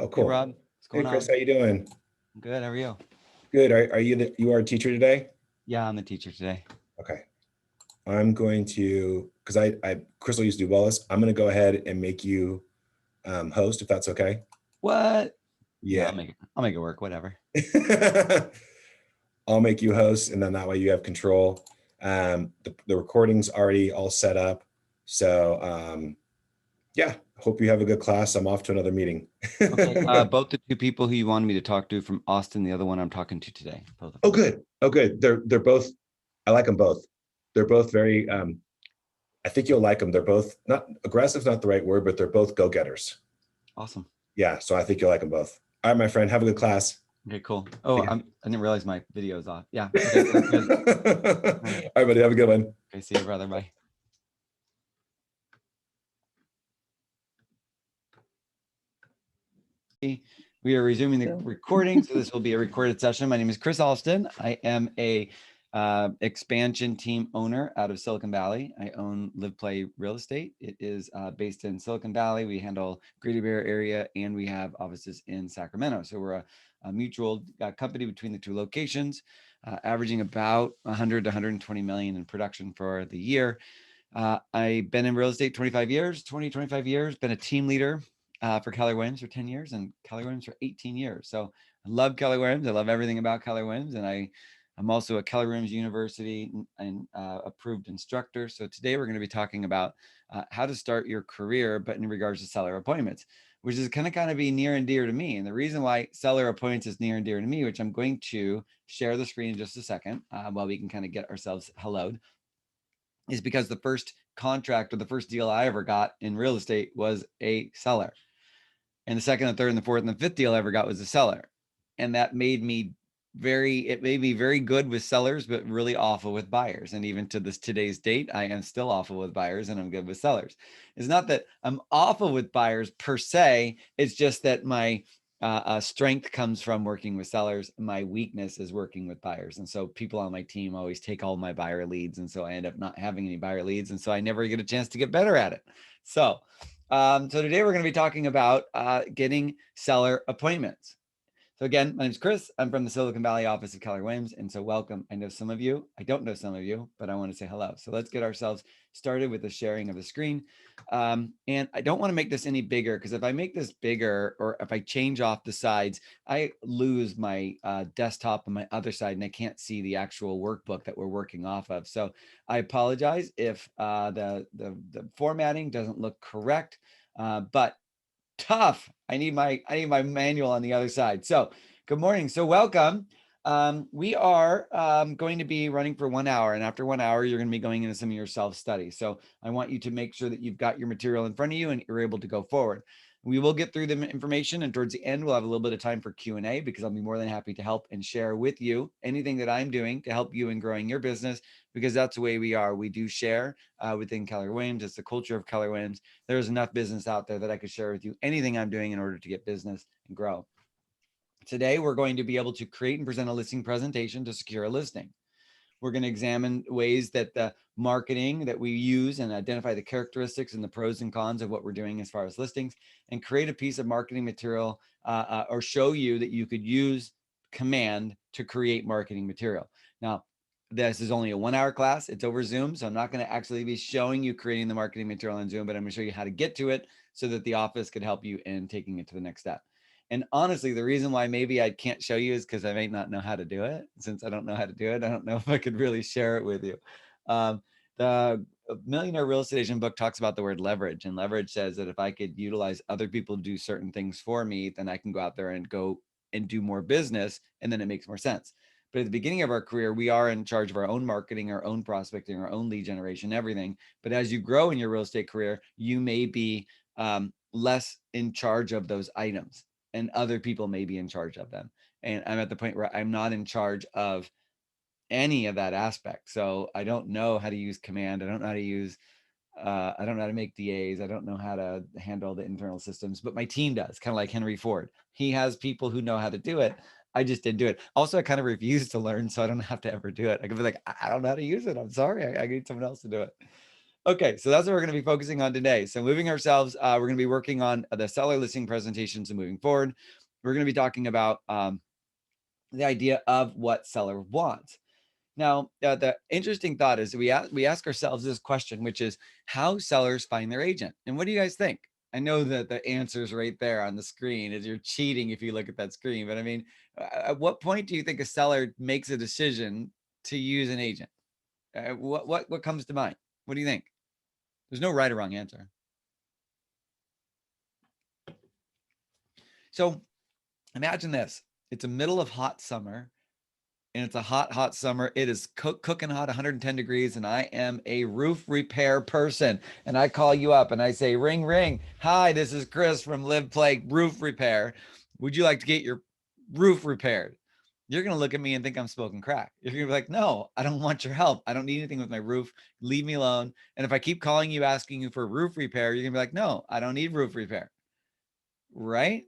Oh, Hey cool. Rob, what's Hey, going Chris, on? how you doing? Good, how are you? Good. Are you are a teacher today? Yeah, I'm the teacher today. Okay. I'm going to, because Crystal used to do Wallace. I'm going to go ahead and make you host, if that's okay. What? Yeah, Yeah. I'll make it work, whatever. I'll make you host, and then that way you have control. The recording's already all set up. So, yeah, hope you have a good class. I'm off to another meeting. Okay, both the two people who you wanted me to talk to from Austin, the other one I'm talking to today, both of Oh, them. good. Oh, good. They're both, I like them both. They're both very, I think you'll like them. They're both not aggressive, not the right word, but they're both go-getters. Awesome. Yeah, so I think you'll like them both. All right, my friend, have a good class. Okay, cool. Oh, Yeah. I didn't realize my video is off. Yeah, All okay, sounds good. All right. right, buddy, have a good one. Okay, see you, brother. Bye. We are resuming the recording, so this will be a recorded session. My name is Chris Alston. I am a expansion team owner out of Silicon Valley. I own Live Play Real Estate. It is based in Silicon Valley. We handle Greater Bay Area, and we have offices in Sacramento. So we're a mutual company between the two locations, averaging about 100 to 120 million in production for the year. I've been in real estate 25 years, 25 years, been a team leader for Keller Williams for 10 years and Keller Williams for 18 years. So I love Keller Williams. I love everything about Keller Williams. And I'm also a Keller Williams University and approved instructor. So today we're going to be talking about how to start your career, but in regards to seller appointments, which is kind of be near and dear to me. And the reason why seller appointments is near and dear to me, which I'm going to share the screen in just a second while we can kind of get ourselves helloed, is because the first contract or the first deal I ever got in real estate was a seller. And the second and third and the fourth and the fifth deal I ever got was a seller. And that made me very good with sellers, but really awful with buyers. And even to today's date, I am still awful with buyers and I'm good with sellers. It's not that I'm awful with buyers per se. It's just that my strength comes from working with sellers. My weakness is working with buyers. And so people on my team always take all my buyer leads. And so I end up not having any buyer leads. And so I never get a chance to get better at it. So today we're going to be talking about getting seller appointments. So again, my name is Chris. I'm from the Silicon Valley office of Keller Williams. And so welcome. I know some of you, I don't know some of you, but I want to say hello. So let's get ourselves started with the sharing of the screen. And I don't want to make this any bigger because if I make this bigger or if I change off the sides, I lose my desktop on my other side and I can't see the actual workbook that we're working off of. So I apologize if the formatting doesn't look correct, but tough. I need my manual on the other side. So good morning. So welcome. We are going to be running for 1 hour, and after 1 hour, you're going to be going into some of your self-study. So I want you to make sure that you've got your material in front of you and you're able to go forward. We will get through the information, and towards the end, we'll have a little bit of time for Q&A because I'll be more than happy to help and share with you anything that I'm doing to help you in growing your business, because that's the way we are. We do share within Keller Williams. It's the culture of Keller Williams. There's enough business out there that I could share with you anything I'm doing in order to get business and grow. Today, we're going to be able to create and present a listing presentation to secure a listing. We're going to examine ways that the marketing that we use and identify the characteristics and the pros and cons of what we're doing as far as listings, and create a piece of marketing material or show you that you could use Command to create marketing material. Now, this is only a 1 hour class. It's over Zoom. So I'm not going to actually be showing you creating the marketing material on Zoom, but I'm going to show you how to get to it so that the office could help you in taking it to the next step. And honestly, the reason why maybe I can't show you is because I might not know how to do it. Since I don't know how to do it, I don't know if I could really share it with you. The Millionaire Real Estate Agent book talks about the word leverage, and leverage says that if I could utilize other people to do certain things for me, then I can go out there and go and do more business, and then it makes more sense. But at the beginning of our career, we are in charge of our own marketing, our own prospecting, our own lead generation, everything. But as you grow in your real estate career, you may be less in charge of those items, and other people may be in charge of them. And I'm at the point where I'm not in charge of any of that aspect. So I don't know how to use Command. I don't know how to use, I don't know how to make DAs. I don't know how to handle the internal systems, but my team does, kind of like Henry Ford. He has people who know how to do it. I just didn't do it. Also, I kind of refuse to learn, so I don't have to ever do it. I could be like, I don't know how to use it. I'm sorry. I need someone else to do it. Okay, so that's what we're going to be focusing on today. So moving ourselves, we're going to be working on the seller listing presentations and moving forward. We're going to be talking about the idea of what seller wants. Now, the interesting thought is we ask ourselves this question, which is how sellers find their agent. And what do you guys think? I know that the answer is right there on the screen. Is you're cheating if you look at that screen. But I mean, at what point do you think a seller makes a decision to use an agent? What comes to mind? What do you think? There's no right or wrong answer. So imagine this. It's a middle of hot summer. And it's a hot summer. It is cooking hot, 110 degrees, and I am a roof repair person. And I call you up and I say, ring, ring. Hi, this is Chris from Live Play Roof Repair. Would you like to get your roof repaired? You're going to look at me and think I'm smoking crack. You're going to be like, no, I don't want your help. I don't need anything with my roof. Leave me alone. And if I keep calling you, asking you for roof repair, you're going to be like, no, I don't need roof repair. Right?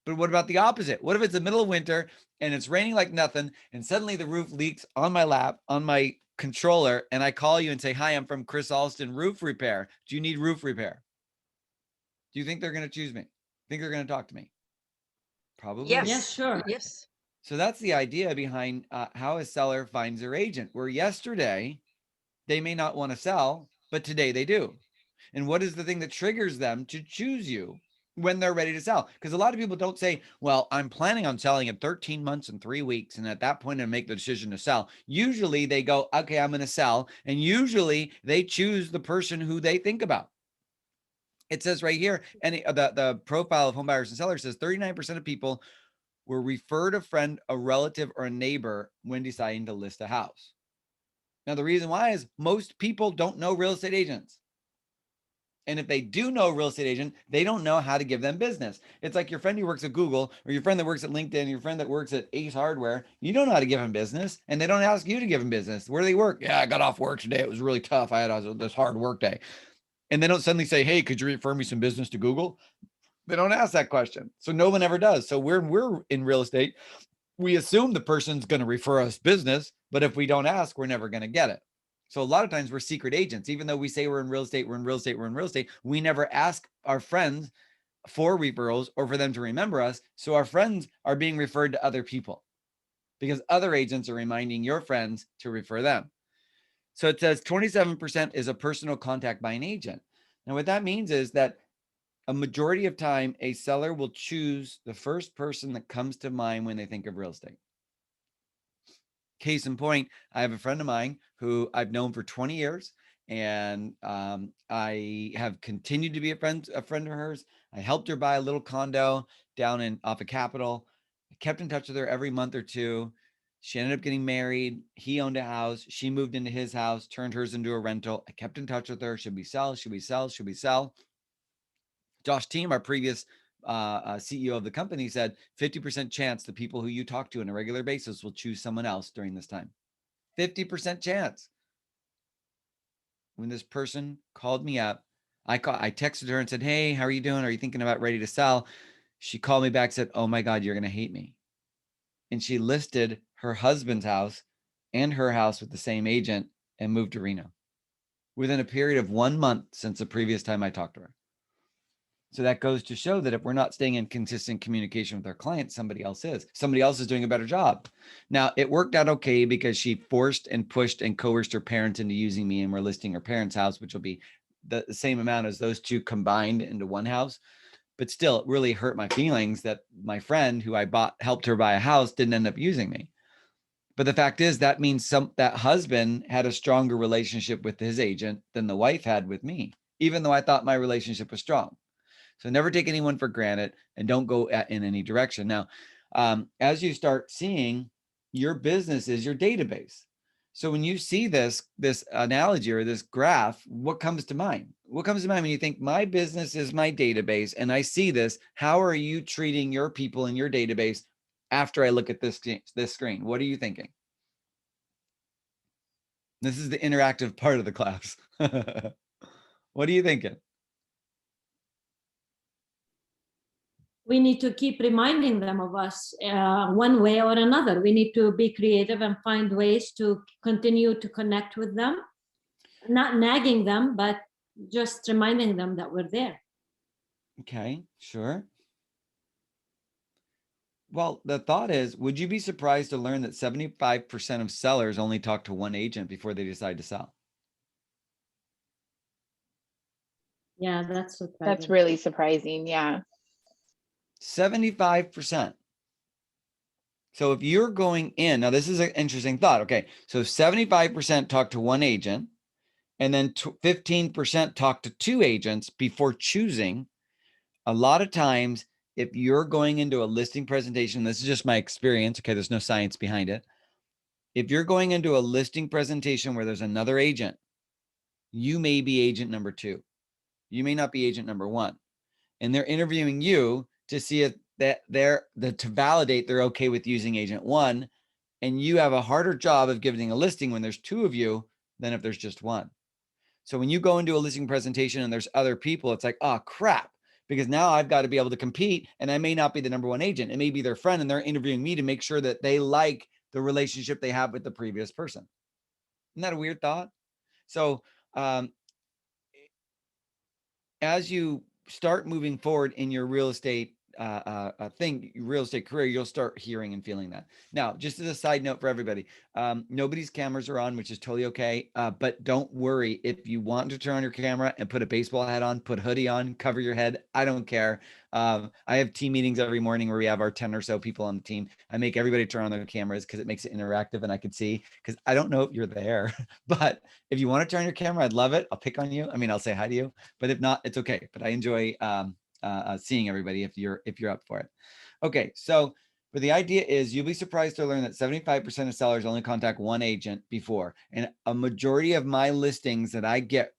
But what about the opposite? What if it's the middle of winter and it's raining like nothing and suddenly the roof leaks on my lap, on my controller, and I call you and say, hi, I'm from Chris Alston Roof Repair. Do you need roof repair? Do you think they're going to choose me? Think they're going to talk to me? Probably. Yes. Yes, sure. Yes. So that's the idea behind how a seller finds their agent, where yesterday they may not want to sell, but today they do. And what is the thing that triggers them to choose you when they're ready to sell? Because a lot of people don't say, well, I'm planning on selling in 13 months and 3 weeks. And at that point, I make the decision to sell. Usually they go, okay, I'm going to sell. And usually they choose the person who they think about. It says right here, and the profile of home buyers and sellers says 39% of people will refer a friend, a relative, or a neighbor when deciding to list a house. Now, the reason why is most people don't know real estate agents. And if they do know a real estate agent, they don't know how to give them business. It's like your friend who works at Google, or your friend that works at LinkedIn, your friend that works at Ace Hardware. You don't know how to give them business, and they don't ask you to give them business. Where do they work? Yeah, I got off work today. It was really tough. I had this hard work day. And they don't suddenly say, hey, could you refer me some business to Google? They don't ask that question. So no one ever does. So we're in real estate. We assume the person's going to refer us business, but if we don't ask, we're never going to get it. So a lot of times we're secret agents. Even though we say we're in real estate, we're in real estate, we're in real estate, we never ask our friends for referrals or for them to remember us. So our friends are being referred to other people because other agents are reminding your friends to refer them. So it says 27% is a personal contact by an agent. Now, what that means is that a majority of time, a seller will choose the first person that comes to mind when they think of real estate. Case in point, I have a friend of mine who I've known for 20 years, and I have continued to be a friend of hers. I helped her buy a little condo down off of Capitol. I kept in touch with her every month or two. She ended up getting married. He owned a house. She moved into his house, turned hers into a rental. I kept in touch with her. Should we sell? Should we sell? Should we sell? Josh Team, our previous CEO of the company, said 50% chance the people who you talk to on a regular basis will choose someone else during this time. 50% chance. When this person called me up, I texted her and said, hey, how are you doing? Are you thinking about ready to sell? She called me back, said, oh my God, you're going to hate me. And she listed her husband's house and her house with the same agent and moved to Reno within a period of 1 month since the previous time I talked to her. So that goes to show that if we're not staying in consistent communication with our clients, somebody else is. Somebody else is doing a better job. Now, it worked out okay because she forced and pushed and coerced her parents into using me, and we're listing her parents' house, which will be the same amount as those two combined into one house. But still, it really hurt my feelings that my friend who I helped her buy a house didn't end up using me. But the fact is that means that husband had a stronger relationship with his agent than the wife had with me, even though I thought my relationship was strong. So never take anyone for granted and don't go in any direction. Now, as you start seeing, your business is your database. So when you see this analogy or this graph, what comes to mind? What comes to mind when you think my business is my database and I see this? How are you treating your people in your database after I look at this screen? What are you thinking? This is the interactive part of the class. What are you thinking? We need to keep reminding them of us one way or another. We need to be creative and find ways to continue to connect with them. not nagging them, but just reminding them that we're there. Okay, sure. Well, the thought is, would you be surprised to learn that 75% of sellers only talk to one agent before they decide to sell? Yeah, that's surprising. That's really surprising. Yeah. 75%. So if you're going in, now this is an interesting thought. Okay, so 75% talk to one agent, and then 15% talk to two agents before choosing. A lot of times, if you're going into a listing presentation, this is just my experience, okay, there's no science behind it. If you're going into a listing presentation where there's another agent, you may be agent number 2. You may not be agent number 1. And they're interviewing you to see if to validate they're okay with using agent 1. And you have a harder job of giving a listing when there's 2 of you than if there's just 1. So when you go into a listing presentation and there's other people, it's like, oh crap, because now I've got to be able to compete, and I may not be the number 1 agent. It may be their friend, and they're interviewing me to make sure that they like the relationship they have with the previous person. Isn't that a weird thought? So as you start moving forward in your real estate real estate career, you'll start hearing and feeling that. Now, just as a side note for everybody, nobody's cameras are on, which is totally okay. But don't worry if you want to turn on your camera and put a baseball hat on, put a hoodie on, cover your head. I don't care. I have team meetings every morning where we have our 10 or so people on the team. I make everybody turn on their cameras because it makes it interactive and I can see, because I don't know if you're there, but if you want to turn your camera, I'd love it. I'll pick on you. I mean, I'll say hi to you, but if not, it's okay. But I enjoy seeing everybody if you're up for it. Okay, so but the idea is you'll be surprised to learn that 75% of sellers only contact one agent before, and a majority of my listings that I get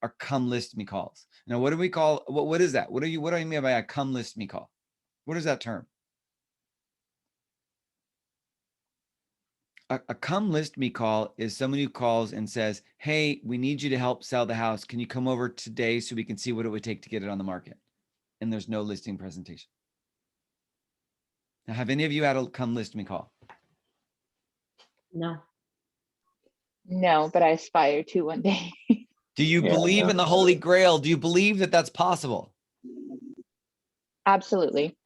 are come list me calls. Now, what do we call what is that? What do I mean by a come list me call? What is that term? A come list me call is someone who calls and says, hey, we need you to help sell the house. Can you come over today so we can see what it would take to get it on the market? And there's no listing presentation. Now, have any of you had a come list me call? No. No, but I aspire to one day. Do you believe in the Holy Grail? Do you believe that that's possible? Absolutely.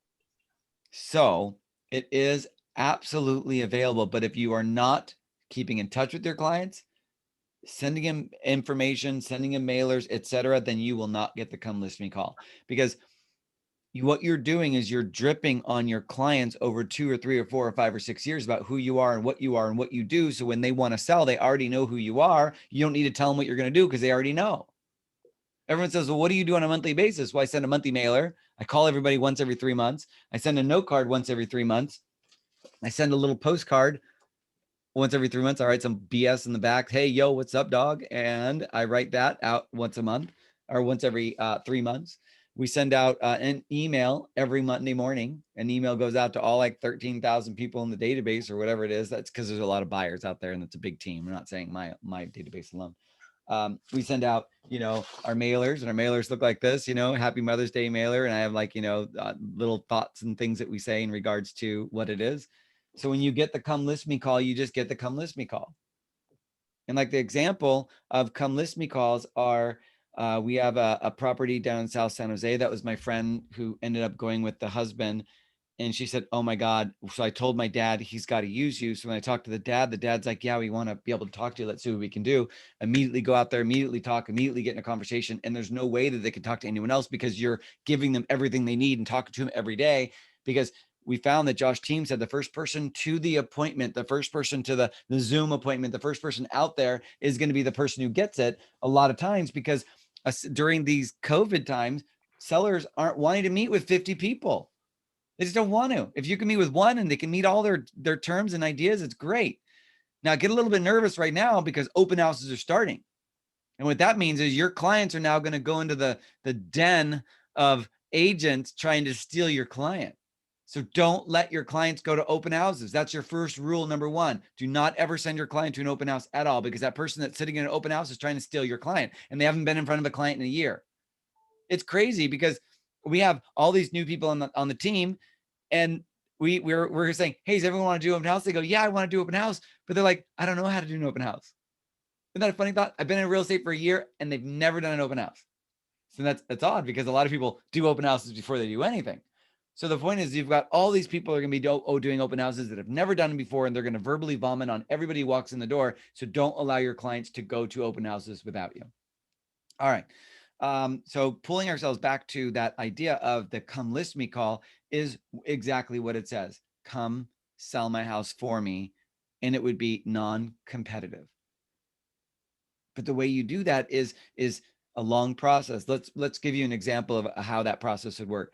So it is absolutely available. But if you are not keeping in touch with your clients, sending them information, sending them mailers, etc., then you will not get the come list me call, because what you're doing is you're dripping on your clients over 2 or 3 or 4 or 5 or 6 years about who you are and what you do. So when they want to sell, they already know who you are. You don't need to tell them what you're going to do because they already know. Everyone says, well, what do you do on a monthly basis? Well, I send a monthly mailer. I call everybody once every 3 months. I send a note card once every 3 months. I send a little postcard once every 3 months. I write some BS in the back. Hey, yo, what's up, dog? And I write that out once a month or once every 3 months. We send out an email every Monday morning. An email goes out to all like 13,000 people in the database or whatever it is. That's because there's a lot of buyers out there and it's a big team. I'm not saying my database alone. We send out, our mailers, and our mailers look like this, Happy Mother's Day mailer. And I have like, little thoughts and things that we say in regards to what it is. So when you get the come list me call, you just get the come list me call. And like the example of come list me calls are, we have a property down in South San Jose. That was my friend who ended up going with the husband. And she said, oh my God. So I told my dad, he's got to use you. So when I talked to the dad's like, yeah, we want to be able to talk to you. Let's see what we can do. Immediately go out there, immediately talk, immediately get in a conversation. And there's no way that they can talk to anyone else because you're giving them everything they need and talking to them every day. Because we found that Josh Team said the first person to the appointment, the first person to the Zoom appointment, the first person out there is going to be the person who gets it a lot of times, because during these COVID times, sellers aren't wanting to meet with 50 people. They just don't want to. If you can meet with one and they can meet all their terms and ideas, it's great. Now get a little bit nervous right now because open houses are starting. And what that means is your clients are now going to go into the den of agents trying to steal your client. So don't let your clients go to open houses. That's your first rule, number 1. Do not ever send your client to an open house at all, because that person that's sitting in an open house is trying to steal your client and they haven't been in front of a client in a year. It's crazy because we have all these new people on the team, and we're saying, hey, does everyone want to do open house? They go, yeah, I want to do open house. But they're like, I don't know how to do an open house. Isn't that a funny thought? I've been in real estate for a year and they've never done an open house. So that's odd because a lot of people do open houses before they do anything. So the point is you've got all these people are going to be doing open houses that have never done it before, and they're going to verbally vomit on everybody who walks in the door. So don't allow your clients to go to open houses without you. All right. So pulling ourselves back to that idea of the come list me call is exactly what it says. Come sell my house for me. And it would be non-competitive. But the way you do that is a long process. Let's give you an example of how that process would work.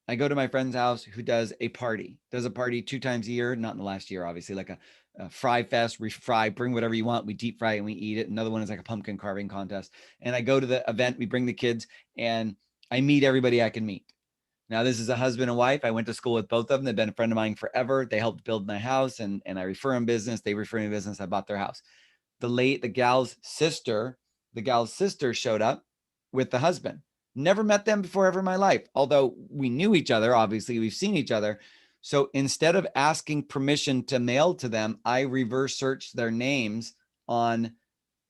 I go to my friend's house who does a party 2 times a year, not in the last year, obviously, like a fry fest. We fry, bring whatever you want. We deep fry and we eat it. Another one is like a pumpkin carving contest. And I go to the event, we bring the kids, and I meet everybody I can meet. Now, this is a husband and wife. I went to school with both of them. They've been a friend of mine forever. They helped build my house, and I refer them business. They refer me business. I bought their house. The gal's sister showed up with the husband. Never met them before ever in my life. Although we knew each other, obviously we've seen each other. So instead of asking permission to mail to them, I reverse searched their names on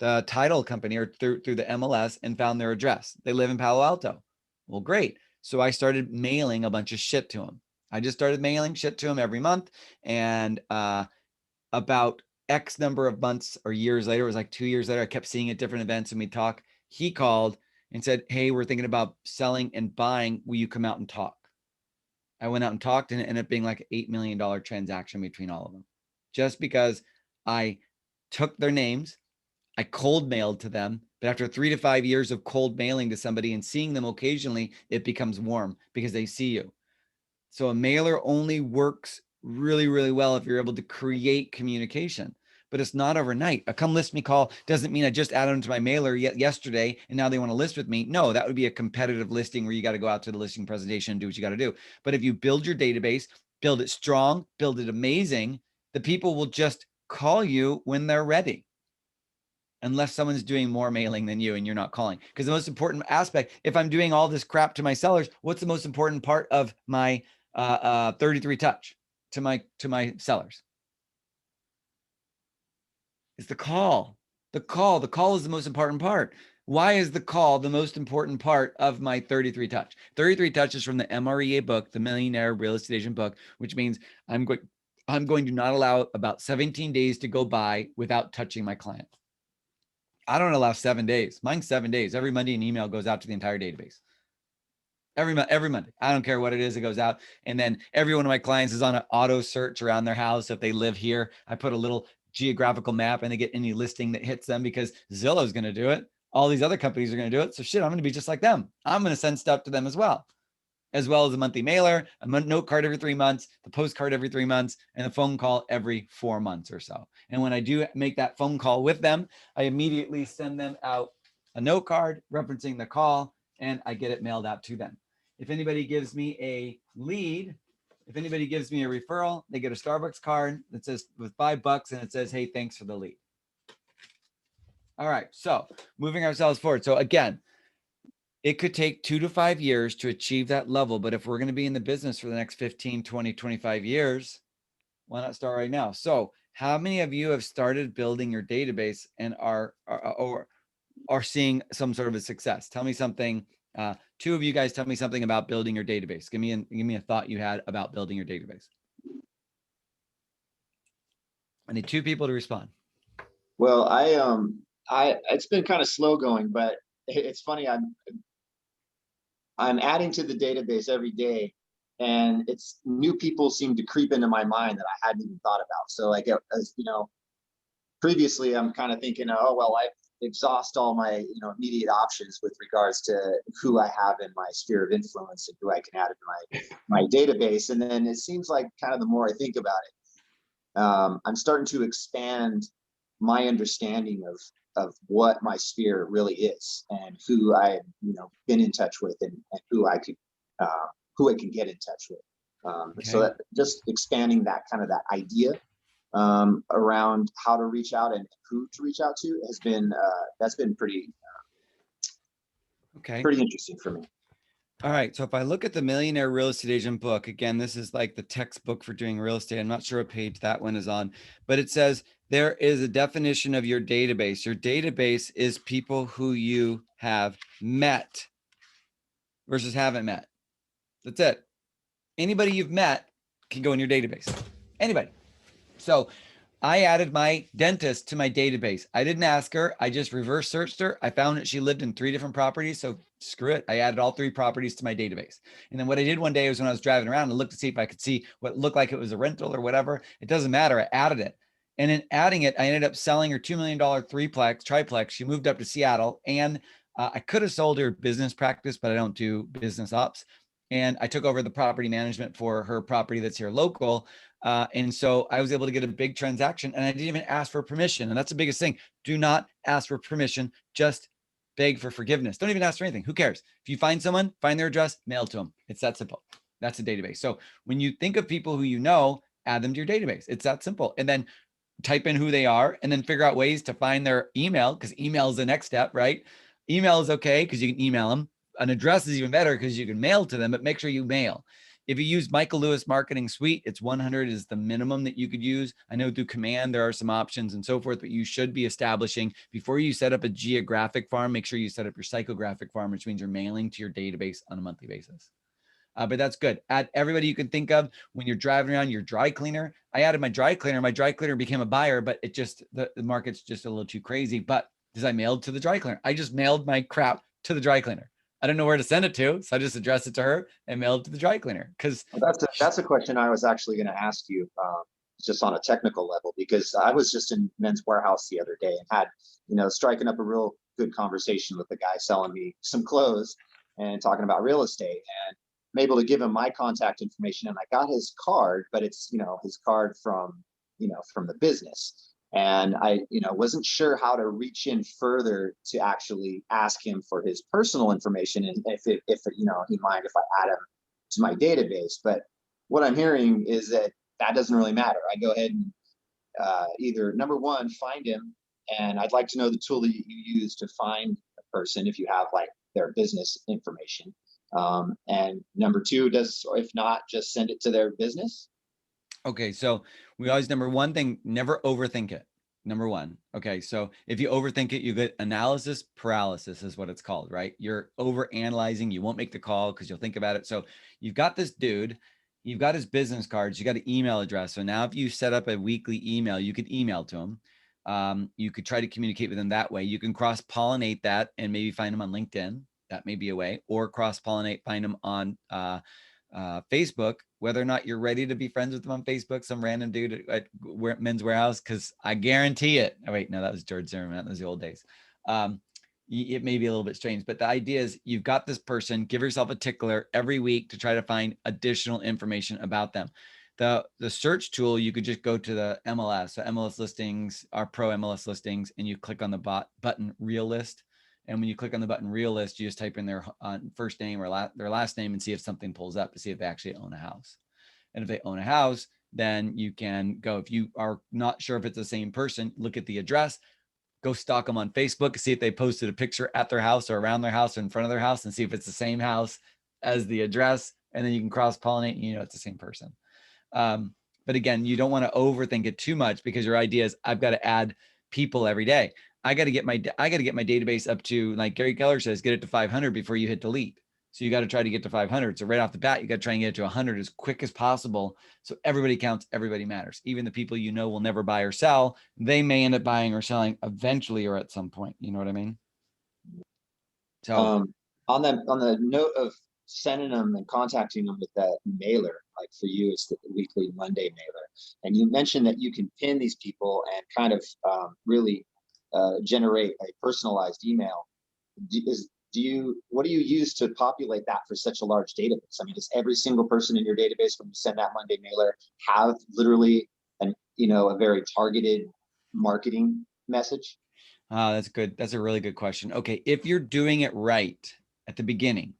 the title company or through the MLS and found their address. They live in Palo Alto. Well, great. So I started mailing a bunch of shit to them. I just started mailing shit to them every month. And about X number of months or years later, it was like 2 years later, I kept seeing at different events and we talk. He called and said, hey, we're thinking about selling and buying. Will you come out and talk? I went out and talked, and it ended up being like an $8 million transaction between all of them. Just because I took their names, I cold mailed to them, but after 3 to 5 years of cold mailing to somebody and seeing them occasionally, it becomes warm because they see you. So a mailer only works really, really well if you're able to create communication, but it's not overnight. A come list me call doesn't mean I just added them to my mailer yesterday and now they want to list with me. No, that would be a competitive listing where you got to go out to the listing presentation and do what you got to do. But if you build your database, build it strong, build it amazing, the people will just call you when they're ready. Unless someone's doing more mailing than you and you're not calling. Because the most important aspect, if I'm doing all this crap to my sellers, what's the most important part of my 33 touch to my sellers? It's the call. The call is the most important part. Why is the call the most important part of my 33 touch? 33 touch is from the MREA book, the Millionaire Real Estate Agent book, which means I'm going to not allow about 17 days to go by without touching my client. I don't allow 7 days. Mine's 7 days. Every Monday an email goes out to the entire database. Every Monday. I don't care what it is, it goes out. And then every one of my clients is on an auto search around their house. If they live here, I put a little geographical map and they get any listing that hits them because Zillow's going to do it. All these other companies are going to do it. So shit, I'm going to be just like them. I'm going to send stuff to them as well as a monthly mailer, a note card every 3 months, the postcard every 3 months, and a phone call every 4 months or so. And when I do make that phone call with them, I immediately send them out a note card referencing the call, and I get it mailed out to them. If anybody gives me a lead, if anybody gives me a referral, they get a Starbucks card that says with $5 and it says, hey, thanks for the lead. All right, so moving ourselves forward. So again, it could take 2 to 5 years to achieve that level. But if we're going to be in the business for the next 15, 20, 25 years, why not start right now? So how many of you have started building your database and are seeing some sort of a success? Tell me something. 2 of you guys tell me something about building your database. Give me a thought you had about building your database. I need 2 people to respond. Well, it's been kind of slow going, but it's funny. I'm adding to the database every day, and it's new people seem to creep into my mind that I hadn't even thought about. So like, as you know, previously I'm kind of thinking, oh, well, I exhaust all my, immediate options with regards to who I have in my sphere of influence and who I can add into my database. And then it seems like kind of the more I think about it, I'm starting to expand my understanding of what my sphere really is and who I, been in touch with and who I can get in touch with. Okay. So that just expanding that kind of that idea around how to reach out and who to reach out to has been that's been pretty interesting for me. All right. So if I look at the Millionaire Real Estate Agent book, again, this is like the textbook for doing real estate. I'm not sure what page that one is on, but it says there is a definition of your database. Your database is people who you have met versus haven't met. That's it. Anybody you've met can go in your database. Anybody. So I added my dentist to my database. I didn't ask her. I just reverse searched her. I found that she lived in 3 different properties. So screw it. I added all 3 properties to my database. And then what I did one day was when I was driving around and looked to see if I could see what looked like it was a rental or whatever. It doesn't matter. I added it. And in adding it, I ended up selling her $2 million triplex. She moved up to Seattle, and I could have sold her business practice, but I don't do business ops. And I took over the property management for her property that's here local. And so I was able to get a big transaction, and I didn't even ask for permission. And that's the biggest thing. Do not ask for permission. Just beg for forgiveness. Don't even ask for anything. Who cares? If you find someone, find their address, mail it to them. It's that simple. That's a database. So when you think of people who you know, add them to your database. It's that simple. And then type in who they are, and then figure out ways to find their email, because email is the next step, right? Email is okay because you can email them. An address is even better because you can mail to them, but make sure you mail. If you use Michael Lewis Marketing Suite, it's 100 is the minimum that you could use. I know through Command, there are some options and so forth, but you should be establishing before you set up a geographic farm, make sure you set up your psychographic farm, which means you're mailing to your database on a monthly basis. But that's good. Add everybody you can think of when you're driving around your dry cleaner. I added my dry cleaner. My dry cleaner became a buyer, but it just, the market's just a little too crazy. But because I mailed to the dry cleaner, I just mailed my crap to the dry cleaner. I don't know where to send it to, so I just addressed it to her and mailed it to the dry cleaner. Because that's a question I was actually going to ask you, just on a technical level, because I was just in Men's Warehouse the other day and had, striking up a real good conversation with the guy selling me some clothes and talking about real estate. And I'm able to give him my contact information, and I got his card, but it's, his card from the business. And I, wasn't sure how to reach in further to actually ask him for his personal information, and if he'd mind if I add him to my database. But what I'm hearing is that doesn't really matter. I go ahead and either, number one, find him, and I'd like to know the tool that you use to find a person if you have like their business information. And number two, if not, just send it to their business. Okay, so we always, number one thing, never overthink it. Number one. Okay, so if you overthink it, you get analysis paralysis is what it's called, right? You're over analyzing. You won't make the call because you'll think about it. So you've got this dude, you've got his business cards, you got an email address. So now if you set up a weekly email, you could email to him. You could try to communicate with him that way. You can cross-pollinate that and maybe find him on LinkedIn. That may be a way, or cross-pollinate, find him on Facebook, whether or not you're ready to be friends with them on Facebook, some random dude at Men's Warehouse, because I guarantee it. Oh, wait, no, that was George Zimmerman. That was the old days. It may be a little bit strange, but the idea is you've got this person, give yourself a tickler every week to try to find additional information about them. The search tool, you could just go to the MLS. So MLS listings are pro MLS listings, and you click on the button Real List. And when you click on the button Real List, you just type in their first name or their last name and see if something pulls up to see if they actually own a house. And if they own a house, then you can go, if you are not sure if it's the same person, look at the address, go stalk them on Facebook, see if they posted a picture at their house or around their house or in front of their house, and see if it's the same house as the address. And then you can cross-pollinate and it's the same person. But again, you don't want to overthink it too much, because your idea is, I've got to add people every day. I got to get my database up to, like Gary Keller says, get it to 500 before you hit delete. So you got to try to get to 500. So right off the bat, you got to try and get it to 100 as quick as possible. So everybody counts, everybody matters. Even the people will never buy or sell, they may end up buying or selling eventually or at some point. You know what I mean? So on the note of sending them and contacting them with that mailer, like for you, it's the weekly Monday mailer. And you mentioned that you can pin these people and kind of really generate a personalized email. What do you use to populate that for such a large database? I mean, does every single person in your database, when you send that Monday mailer, have literally a very targeted marketing message? That's good. That's a really good question. Okay, if you're doing it right at the beginning,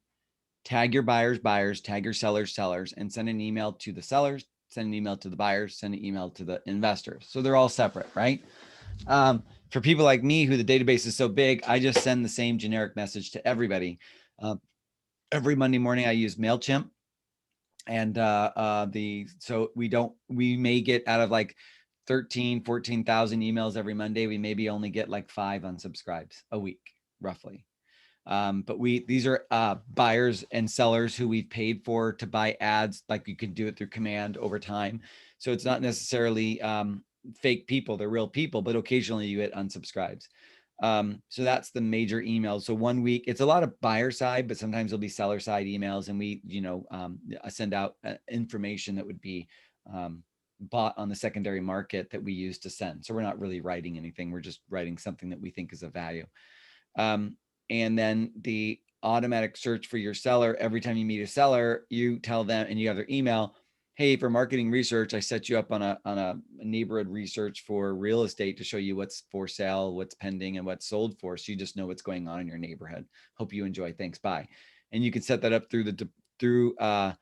tag your buyers, tag your sellers, and send an email to the sellers, send an email to the buyers, send an email to the investors. So they're all separate, right? For people like me, who the database is so big, I just send the same generic message to everybody. Every Monday morning, I use MailChimp, and we may get out of like 14,000 emails every Monday, we maybe only get like 5 unsubscribes a week, roughly. But these are buyers and sellers who we've paid for to buy ads. Like you can do it through command over time. So it's not necessarily fake people, they're real people, but occasionally you get unsubscribes. So that's the major emails. So 1 week, it's a lot of buyer side, but sometimes there'll be seller side emails, and we, send out information that would be bought on the secondary market that we use to send. So we're not really writing anything. We're just writing something that we think is of value. And then the automatic search for your seller, every time you meet a seller, you tell them, and you have their email, hey, for marketing research, I set you up on a neighborhood research for real estate to show you what's for sale, what's pending, and what's sold for. So you just know what's going on in your neighborhood. Hope you enjoy. Thanks. Bye. And you can set that up through the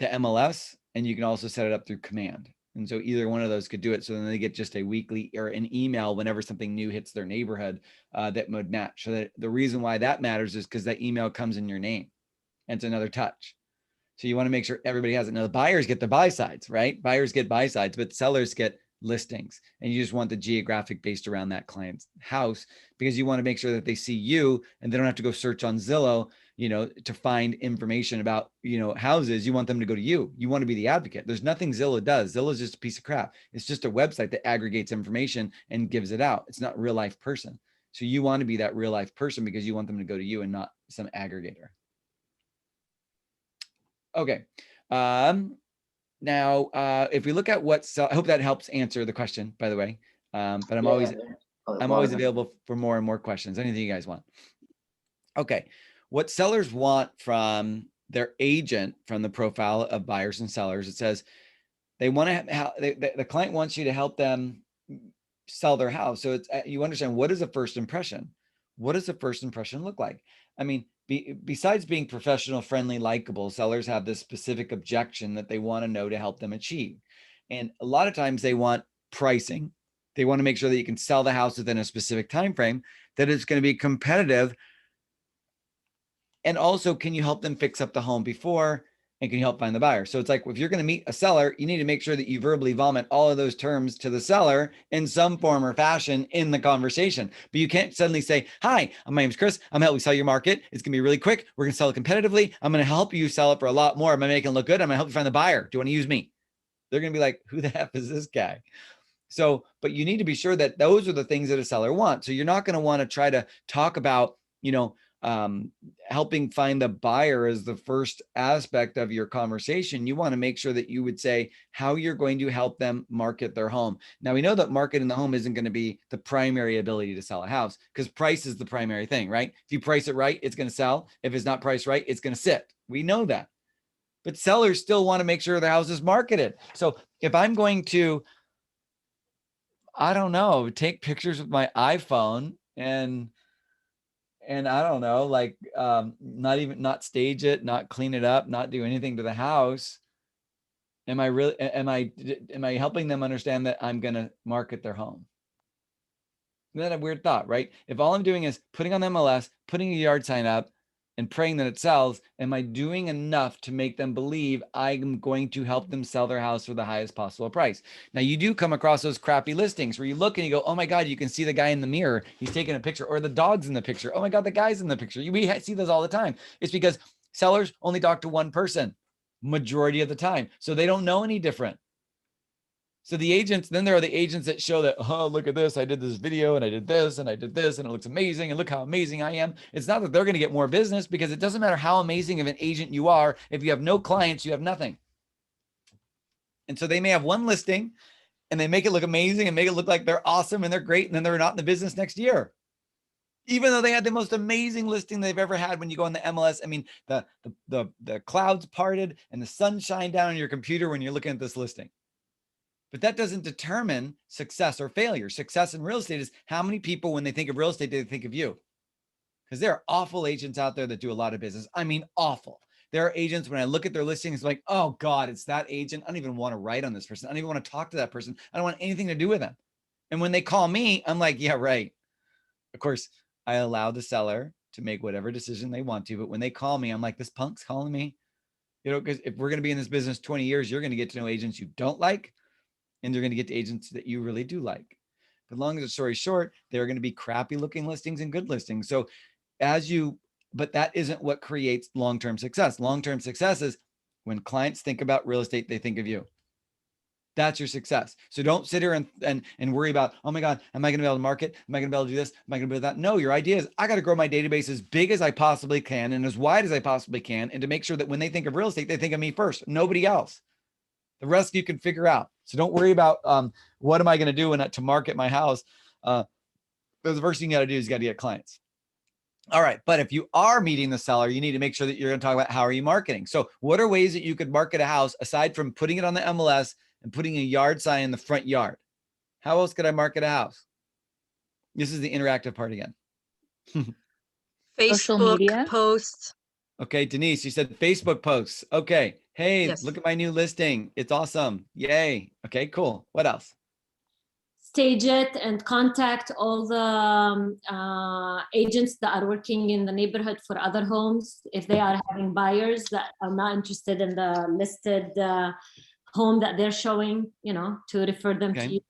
MLS, and you can also set it up through command. And so either one of those could do it. So then they get just a weekly or an email whenever something new hits their neighborhood that would match. So that the reason why that matters is because that email comes in your name, and it's another touch. So you want to make sure everybody has it. Now the buyers get the buy sides, right? Buyers get buy sides, but sellers get listings, and you just want the geographic based around that client's house, because you want to make sure that they see you and they don't have to go search on Zillow, to find information about, houses. You want them to go to you. You want to be the advocate. There's nothing Zillow does. Zillow is just a piece of crap. It's just a website that aggregates information and gives it out. It's not a real life person. So you want to be that real life person because you want them to go to you and not some aggregator. Okay. Now, if we look at I hope that helps answer the question, by the way. But I'm always available for more and more questions. Anything you guys want. Okay. What sellers want from their agent, from the profile of buyers and sellers, it says they want to the client wants you to help them sell their house. So it's, you understand, what is a first impression? What does a first impression look like? I mean, besides being professional, friendly, likable, sellers have this specific objection that they want to know to help them achieve. And a lot of times they want pricing. They want to make sure that you can sell the house within a specific time frame, that it's going to be competitive. And also, can you help them fix up the home before, and can you help find the buyer? So it's like, if you're going to meet a seller, you need to make sure that you verbally vomit all of those terms to the seller in some form or fashion in the conversation. But you can't suddenly say, hi, my name's Chris. I'm helping sell your market. It's going to be really quick. We're going to sell it competitively. I'm going to help you sell it for a lot more. I'm going to make it look good. I'm going to help you find the buyer. Do you want to use me? They're going to be like, who the F is this guy? So, but you need to be sure that those are the things that a seller wants. So you're not going to want to try to talk about, helping find the buyer as the first aspect of your conversation. You want to make sure that you would say how you're going to help them market their home. Now, we know that marketing the home isn't going to be the primary ability to sell a house, because price is the primary thing, right? If you price it right, it's going to sell. If it's not priced right, it's going to sit. We know that. But sellers still want to make sure their house is marketed. So if I'm going to, I don't know, take pictures with my iPhone and I don't know, like not stage it, not clean it up, not do anything to the house, am I helping them understand that I'm going to market their home? Isn't that a weird thought, right? If all I'm doing is putting on the MLS, putting a yard sign up, and praying that it sells, am I doing enough to make them believe I'm going to help them sell their house for the highest possible price? Now, you do come across those crappy listings where you look and you go, oh my God, you can see the guy in the mirror. He's taking a picture, or the dog's in the picture. Oh my God, the guy's in the picture. We see those all the time. It's because sellers only talk to one person majority of the time. So they don't know any different. So the agents, then there are the agents that show that, oh, look at this. I did this video and I did this and I did this and it looks amazing. And look how amazing I am. It's not that they're going to get more business, because it doesn't matter how amazing of an agent you are. If you have no clients, you have nothing. And so they may have one listing and they make it look amazing and make it look like they're awesome and they're great. And then they're not in the business next year, even though they had the most amazing listing they've ever had. When you go on the MLS, I mean, the clouds parted and the sun shined down on your computer when you're looking at this listing. But that doesn't determine success or failure. Success in real estate is how many people, when they think of real estate, they think of you. Because there are awful agents out there that do a lot of business. I mean, awful. There are agents, when I look at their listings, like, oh God, it's that agent. I don't even want to write on this person. I don't even want to talk to that person. I don't want anything to do with them. And when they call me, I'm like, yeah, right. Of course, I allow the seller to make whatever decision they want to. But when they call me, I'm like, this punk's calling me. Because if we're going to be in this business 20 years, you're going to get to know agents you don't like. and they're going to get to agents that you really do like. But long as the story short, there are going to be crappy looking listings and good listings. So but that isn't what creates long-term success. Long-term success is when clients think about real estate, they think of you. That's your success. So don't sit here and worry about, oh my God, am I going to be able to market? Am I going to be able to do this? Am I going to do that? No, your idea is I got to grow my database as big as I possibly can and as wide as I possibly can. And to make sure that when they think of real estate, they think of me first, nobody else. The rest you can figure out. So don't worry about what am I going to do to market my house. But the first thing you got to do is you got to get clients. All right. But if you are meeting the seller, you need to make sure that you're going to talk about how are you marketing. So what are ways that you could market a house aside from putting it on the MLS and putting a yard sign in the front yard? How else could I market a house? This is the interactive part again. Social Facebook media. posts. Okay, Denise, you said Facebook posts. Okay. Hey, Yes. look at my new listing. It's awesome. Yay. Okay, cool. What else? Stage it and contact all the agents that are working in the neighborhood for other homes. If they are having buyers that are not interested in the listed home that they're showing, to refer them to Okay. you.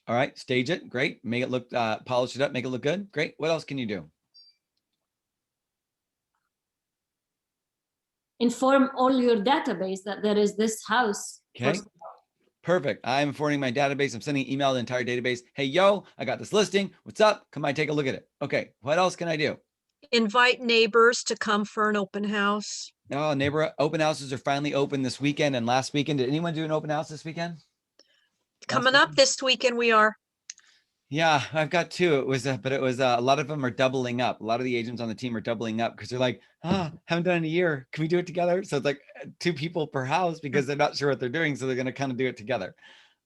All right. Stage it. Great. Make it look, polish it up, make it look good. Great. What else can you do? Inform all your database that there is this house. for Okay. Perfect. I'm forwarding my database. I'm sending an email to the entire database. Hey, yo, I got this listing. What's up? Come by, take a look at it. Okay. What else can I do? Invite neighbors to come for an open house. Oh, neighbor open houses are finally open this weekend and last weekend. Did anyone do an open house this weekend? Coming up this weekend, we are. Yeah, I've got two. It was, but it was a lot of them are doubling up. A lot of the agents on the team are doubling up because they're like, haven't done it in a year. Can we do it together? So it's like 2 people per house because they're not sure what they're doing. So they're going to kind of do it together.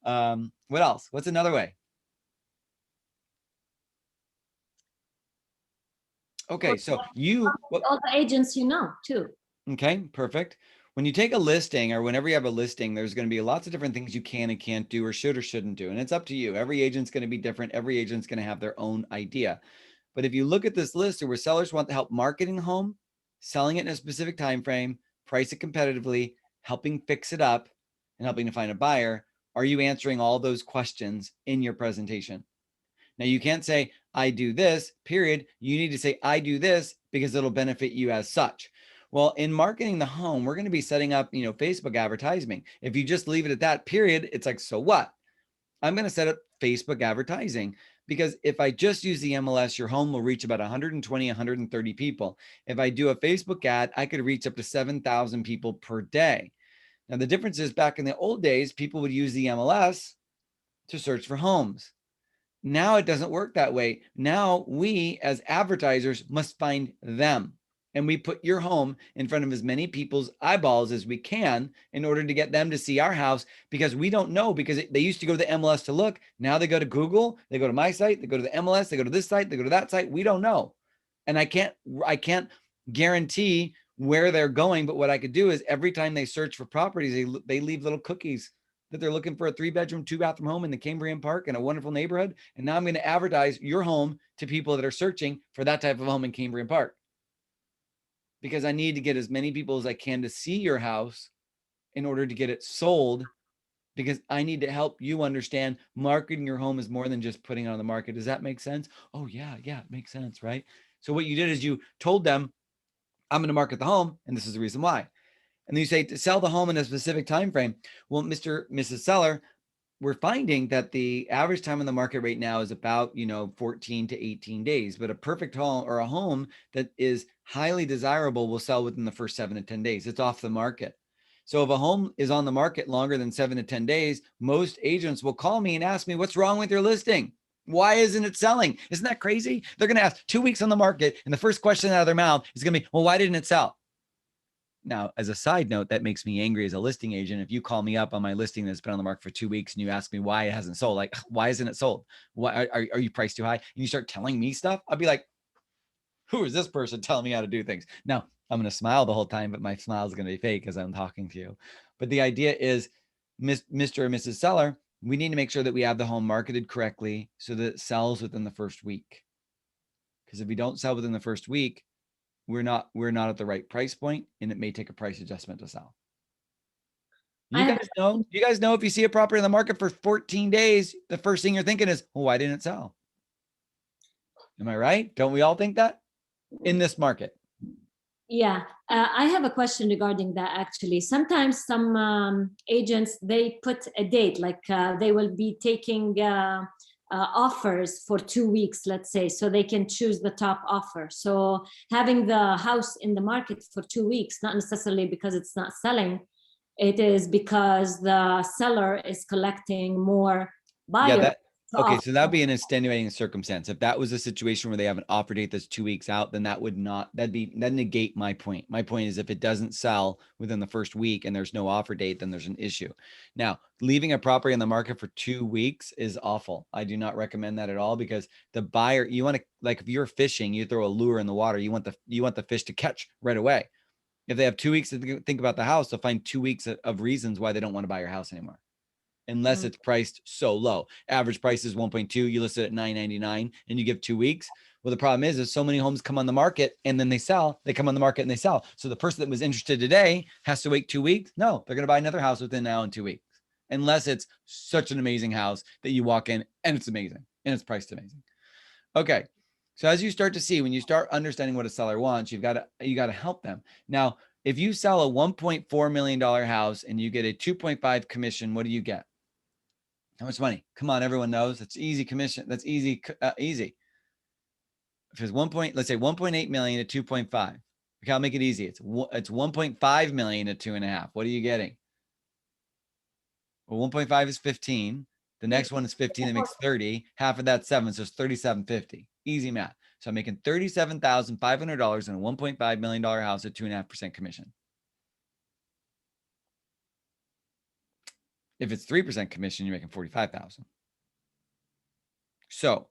What else? What's another way? Okay, so all the agents too. Okay, perfect. When you take a listing or whenever you have a listing, there's going to be lots of different things you can and can't do or should or shouldn't do. And it's up to you. Every agent's going to be different. Every agent's going to have their own idea. But if you look at this list where sellers want help marketing the home, selling it in a specific time frame, price it competitively, helping fix it up, and helping to find a buyer, are you answering all those questions in your presentation? Now, you can't say, I do this, period. You need to say, I do this because it'll benefit you as such. Well, in marketing the home, we're going to be setting up, Facebook advertising. If you just leave it at that period, it's like, so what? I'm going to set up Facebook advertising because if I just use the MLS, your home will reach about 120, 130 people. If I do a Facebook ad, I could reach up to 7,000 people per day. Now, the difference is back in the old days, people would use the MLS to search for homes. Now it doesn't work that way. Now we as advertisers must find them. And we put your home in front of as many people's eyeballs as we can in order to get them to see our house, because we don't know, because they used to go to the MLS to look. Now they go to Google, they go to my site, they go to the MLS, they go to this site, they go to that site. We don't know. And I can't guarantee where they're going. But what I could do is every time they search for properties, they leave little cookies that they're looking for a 3-bedroom, 2-bathroom home in the Cambrian Park in a wonderful neighborhood. And now I'm going to advertise your home to people that are searching for that type of home in Cambrian Park, because I need to get as many people as I can to see your house in order to get it sold, because I need to help you understand marketing your home is more than just putting it on the market. Does that make sense? Oh yeah, it makes sense, right? So what you did is you told them, I'm going to market the home, and this is the reason why. And then you say to sell the home in a specific time frame. Well, Mrs. Seller, we're finding that the average time on the market right now is about 14 to 18 days. But a perfect home or a home that is highly desirable will sell within the first 7 to 10 days. It's off the market. So if a home is on the market longer than 7 to 10 days, most agents will call me and ask me, what's wrong with your listing? Why isn't it selling? Isn't that crazy? They're going to ask 2 weeks on the market, and the first question out of their mouth is going to be, well, why didn't it sell? Now, as a side note, that makes me angry as a listing agent. If you call me up on my listing that's been on the market for 2 weeks and you ask me why it hasn't sold, like, why isn't it sold? Why are you priced too high? And you start telling me stuff, I'll be like, who is this person telling me how to do things? Now, I'm going to smile the whole time, but my smile is going to be fake as I'm talking to you. But the idea is, Mr. or Mrs. Seller, we need to make sure that we have the home marketed correctly so that it sells within the first week. Because if we don't sell within the first week, we're not at the right price point, and it may take a price adjustment to sell. You have guys know, you guys know if you see a property on the market for 14 days, the first thing you're thinking is, well, why didn't it sell? Am I right? Don't we all think that in this market? Yeah, I have a question regarding that actually. Sometimes some agents, they put a date, like they will be taking offers for 2 weeks, let's say, so they can choose the top offer. So having the house in the market for 2 weeks, not necessarily because it's not selling, it is because the seller is collecting more buyers. Yeah, okay, offer. so that'd be an extenuating circumstance. If that was a situation where they have an offer date that's 2 weeks out, then that'd negate my point. My point is if it doesn't sell within the first week and there's no offer date, then there's an issue. Now, leaving a property on the market for 2 weeks is awful. I do not recommend that at all because the buyer, you want to, like if you're fishing, you throw a lure in the water, you want the fish to catch right away. If they have 2 weeks to think about the house, they'll find 2 weeks of reasons why they don't want to buy your house anymore. Unless it's priced so low. Average price is 1.2. You list it at $999 and you give 2 weeks. Well, the problem is so many homes come on the market and then they sell. They come on the market and they sell. So the person that was interested today has to wait 2 weeks. No, they're going to buy another house within now and 2 weeks. Unless it's such an amazing house that you walk in and it's amazing and it's priced amazing. Okay. So as you start to see, when you start understanding what a seller wants, you got to help them. Now, if you sell a $1.4 million house and you get a 2.5 commission, what do you get? How much money? Come on, everyone knows. It's easy commission. That's easy. Easy. If it's let's say 1.8 million to 2.5. Okay, I'll make it easy. It's 1.5 million to 2.5. What are you getting? Well, 1.5 is 15. The next one is 15. That makes 30. Half of that's 7. So it's 37.50. Easy math. So I'm making $37,500 in a $1.5 million house at 2.5% commission. If it's 3% commission, you're making $45,000. So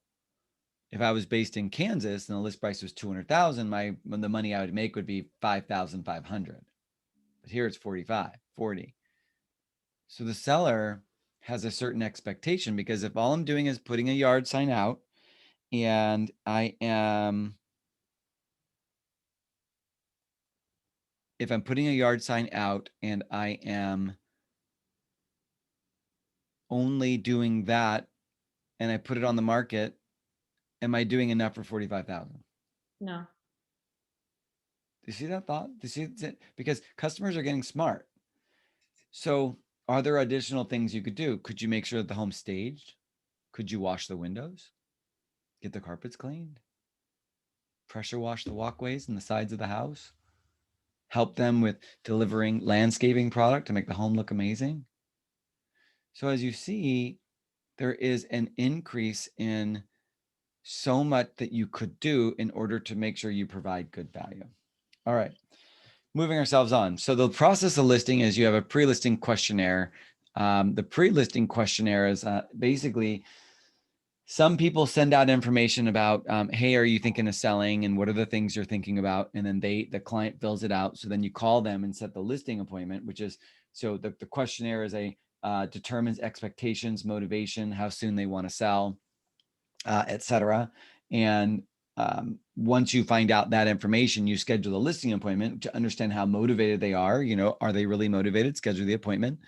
if I was based in Kansas and the list price was 200,000, the money I would make would be 5,500. But here it's 40. So the seller has a certain expectation because if all I'm doing is putting a yard sign out and if I'm putting a yard sign out and I am only doing that and I put it on the market, am I doing enough for 45,000? No. Do you see that thought? Do you see it? Because customers are getting smart. So are there additional things you could do? Could you make sure that the home's staged? Could you wash the windows? Get the carpets cleaned? Pressure wash the walkways and the sides of the house? Help them with delivering landscaping product to make the home look amazing? So as you see, there is an increase in so much that you could do in order to make sure you provide good value. All right, moving ourselves on. So the process of listing is you have a pre-listing questionnaire. The pre-listing questionnaire is basically some people send out information about, hey, are you thinking of selling? And what are the things you're thinking about? And then the client fills it out. So then you call them and set the listing appointment, which is, so the questionnaire is determines expectations, motivation, how soon they want to sell, etc. And once you find out that information, you schedule a listing appointment to understand how motivated they are. Are they really motivated? Schedule the appointment.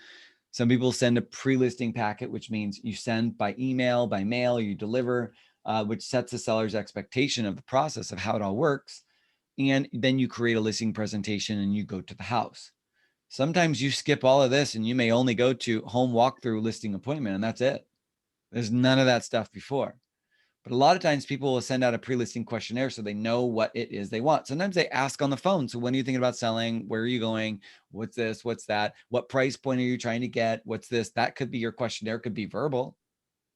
Some people send a pre-listing packet, which means you send by email, by mail, you deliver, which sets the seller's expectation of the process of how it all works. And then you create a listing presentation and you go to the house. Sometimes you skip all of this and you may only go to home walkthrough listing appointment and that's it. There's none of that stuff before. But a lot of times people will send out a pre-listing questionnaire so they know what it is they want. Sometimes they ask on the phone. So when are you thinking about selling? Where are you going? What's this? What's that? What price point are you trying to get? What's this? That could be your questionnaire. It could be verbal.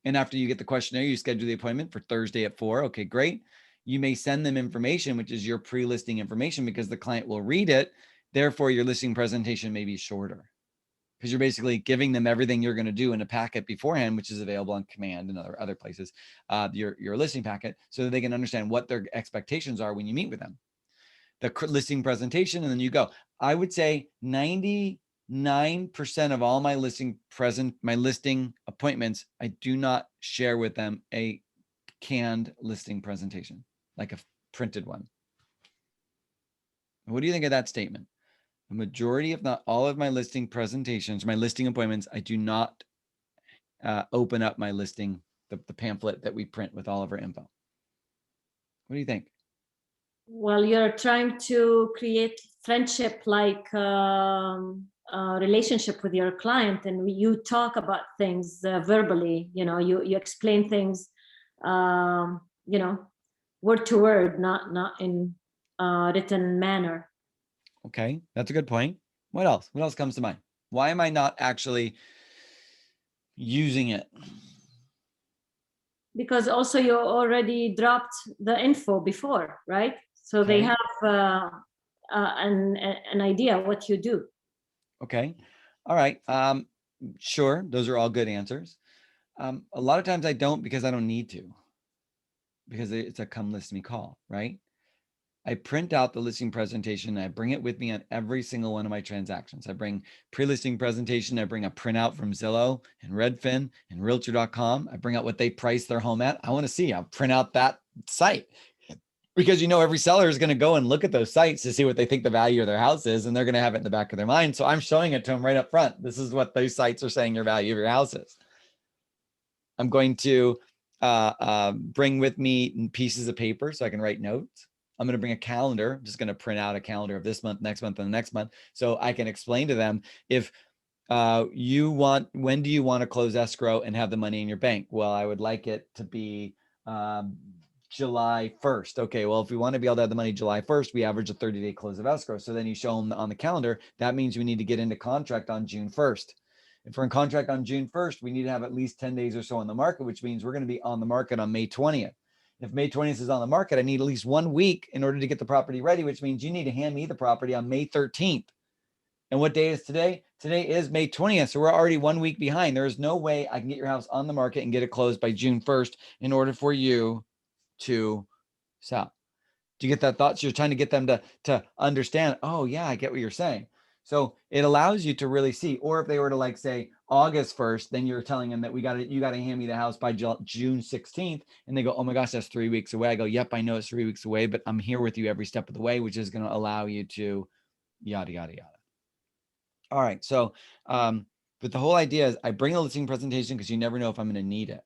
And after you get the questionnaire, you schedule the appointment for Thursday at 4. Okay, great. You may send them information, which is your pre-listing information because the client will read it. Therefore, your listing presentation may be shorter, because you're basically giving them everything you're going to do in a packet beforehand, which is available on command and other places, your listing packet, so that they can understand what their expectations are when you meet with them. The listing presentation, and then you go. I would say 99% of all my listing appointments, I do not share with them a canned listing presentation, like a printed one. What do you think of that statement? a majority, if not all of my listing presentations, my listing appointments, I do not open up my listing, the pamphlet that we print with all of our info. What do you think? Well, you're trying to create friendship like relationship with your client, and you talk about things verbally, you explain things, word to word, not in written manner. Okay, that's a good point. What else? What else comes to mind? Why am I not actually using it? Because also you already dropped the info before, right? So they have an idea what you do. Okay. All right. Sure. Those are all good answers. A lot of times I don't, because I don't need to, because it's a come list me call, right? I print out the listing presentation. I bring it with me on every single one of my transactions. I bring pre-listing presentation. I bring a printout from Zillow and Redfin and Realtor.com. I bring out what they price their home at. I want to see. I'll print out that site, because every seller is going to go and look at those sites to see what they think the value of their house is, and they're going to have it in the back of their mind. So I'm showing it to them right up front. This is what those sites are saying your value of your house is. I'm going to bring with me pieces of paper so I can write notes. I'm going to bring a calendar. I'm just going to print out a calendar of this month, next month, and the next month, so I can explain to them, if when do you want to close escrow and have the money in your bank? Well, I would like it to be July 1st. Okay, well, if we want to be able to have the money July 1st, we average a 30-day close of escrow. So then you show them on the calendar, that means we need to get into contract on June 1st. If we're in contract on June 1st, we need to have at least 10 days or so on the market, which means we're going to be on the market on May 20th. If May 20th is on the market, I need at least 1 week in order to get the property ready, which means you need to hand me the property on May 13th. And what day is today? Today is May 20th. So we're already 1 week behind. There is no way I can get your house on the market and get it closed by June 1st in order for you to sell. Do you get that thought? So you're trying to get them to understand, oh yeah, I get what you're saying. So it allows you to really see. Or if they were to say August 1st, then you're telling them that you got to hand me the house by June 16th. And they go, oh my gosh, that's 3 weeks away. I go, yep, I know it's 3 weeks away, but I'm here with you every step of the way, which is going to allow you to yada, yada, yada. All right. So, but the whole idea is I bring a listing presentation because you never know if I'm going to need it.